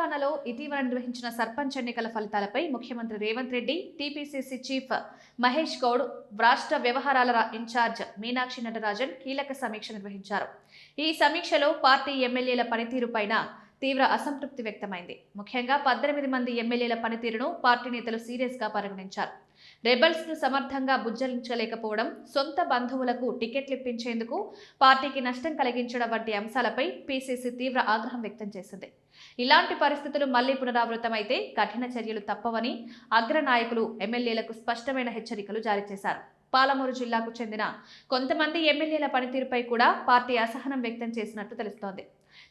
తెలంగాణలో ఇటీవల నిర్వహించిన సర్పంచ్ ఎన్నికల ఫలితాలపై ముఖ్యమంత్రి రేవంత్ రెడ్డి, టీపీసీసీ చీఫ్ మహేష్ గౌడ్, రాష్ట్ర వ్యవహారాల ఇన్ఛార్జ్ మీనాక్షి నటరాజన్ కీలక సమీక్ష నిర్వహించారు. ఈ సమీక్షలో పార్టీ ఎమ్మెల్యేల పనితీరుపైన తీవ్ర అసంతృప్తి వ్యక్తమైంది. ముఖ్యంగా 18 మంది ఎమ్మెల్యేల పనితీరును పార్టీ నేతలు సీరియస్ గా పరిగణించారు. రెబల్స్ ను సమర్థంగా బుజ్జలించలేకపోవడం, సొంత బంధువులకు టికెట్లు ఇప్పించేందుకు పార్టీకి నష్టం కలిగించడం వంటి అంశాలపై పీసీసీ తీవ్ర ఆగ్రహం వ్యక్తం చేసింది. ఇలాంటి పరిస్థితులు మళ్లీ పునరావృతమైతే కఠిన చర్యలు తప్పవని అగ్రనాయకులు ఎమ్మెల్యేలకు స్పష్టమైన హెచ్చరికలు జారీ చేశారు. పాలమూరు జిల్లాకు చెందిన కొంతమంది ఎమ్మెల్యేల పనితీరుపై కూడా పార్టీ అసహనం వ్యక్తం చేసినట్లు తెలుస్తోంది.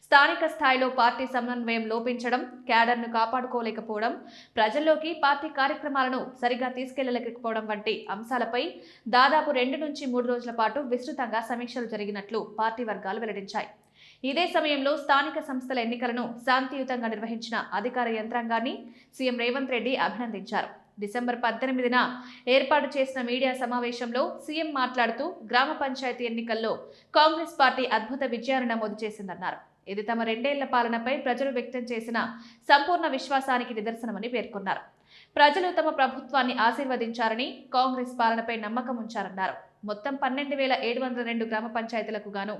స్థానిక స్థాయిలో పార్టీ సమన్వయం లోపించడం, క్యాడర్ను కాపాడుకోలేకపోవడం, ప్రజల్లోకి పార్టీ కార్యక్రమాలను సరిగా తీసుకెళ్లలేకపోవడం వంటి అంశాలపై దాదాపు 2 నుంచి 3 రోజుల పాటు విస్తృతంగా సమీక్షలు జరిగినట్లు పార్టీ వర్గాలు వెల్లడించాయి. ఇదే సమయంలో స్థానిక సంస్థల ఎన్నికలను శాంతియుతంగా నిర్వహించిన అధికార యంత్రాంగాన్ని సీఎం రేవంత్ రెడ్డి అభినందించారు. డిసెంబర్ 18న ఏర్పాటు చేసిన మీడియా సమావేశంలో సీఎం మాట్లాడుతూ గ్రామ పంచాయతీ ఎన్నికల్లో కాంగ్రెస్ పార్టీ అద్భుత విజయాన్ని నమోదు చేసిందన్నారు. ఇది తమ 2 ఏళ్ల పాలనపై ప్రజలు వ్యక్తం చేసిన సంపూర్ణ విశ్వాసానికి నిదర్శనమని పేర్కొన్నారు. ప్రజలు తమ ప్రభుత్వాన్ని ఆశీర్వదించారని, కాంగ్రెస్ పాలనపై నమ్మకం ఉంచారన్నారు. మొత్తం 12,702 గ్రామ పంచాయతీలకు గాను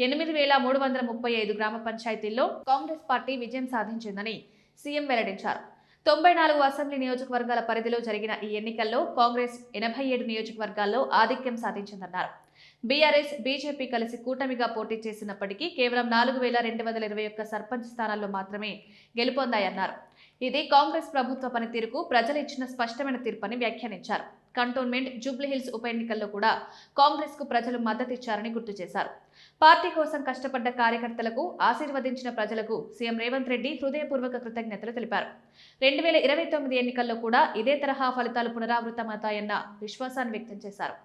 8,335 గ్రామ పంచాయతీల్లో కాంగ్రెస్ పార్టీ విజయం సాధించిందని సీఎం వెల్లడించారు. 94 అసెంబ్లీ నియోజకవర్గాల పరిధిలో జరిగిన ఈ ఎన్నికల్లో కాంగ్రెస్ 87 నియోజకవర్గాల్లో ఆధిక్యం సాధించిందన్నారు. బీఆర్ఎస్, బీజేపీ కలిసి కూటమిగా పోటీ చేసినప్పటికీ కేవలం 4,221 సర్పంచ్ స్థానాల్లో మాత్రమే గెలుపొందాయన్నారు. ఇది కాంగ్రెస్ ప్రభుత్వ పనితీరుకు ప్రజలు ఇచ్చిన స్పష్టమైన తీర్పని వ్యాఖ్యానించారు. కంటోన్మెంట్, జూబ్లీహిల్స్ ఉప ఎన్నికల్లో కూడా కాంగ్రెస్ కు ప్రజలు మద్దతిచ్చారని గుర్తు చేశారు. పార్టీ కోసం కష్టపడ్డ కార్యకర్తలకు, ఆశీర్వదించిన ప్రజలకు సీఎం రేవంత్ రెడ్డి హృదయపూర్వక కృతజ్ఞతలు తెలిపారు. 2029 ఎన్నికల్లో కూడా ఇదే తరహా ఫలితాలు పునరావృతమవుతాయన్న విశ్వాసాన్ని వ్యక్తం చేశారు.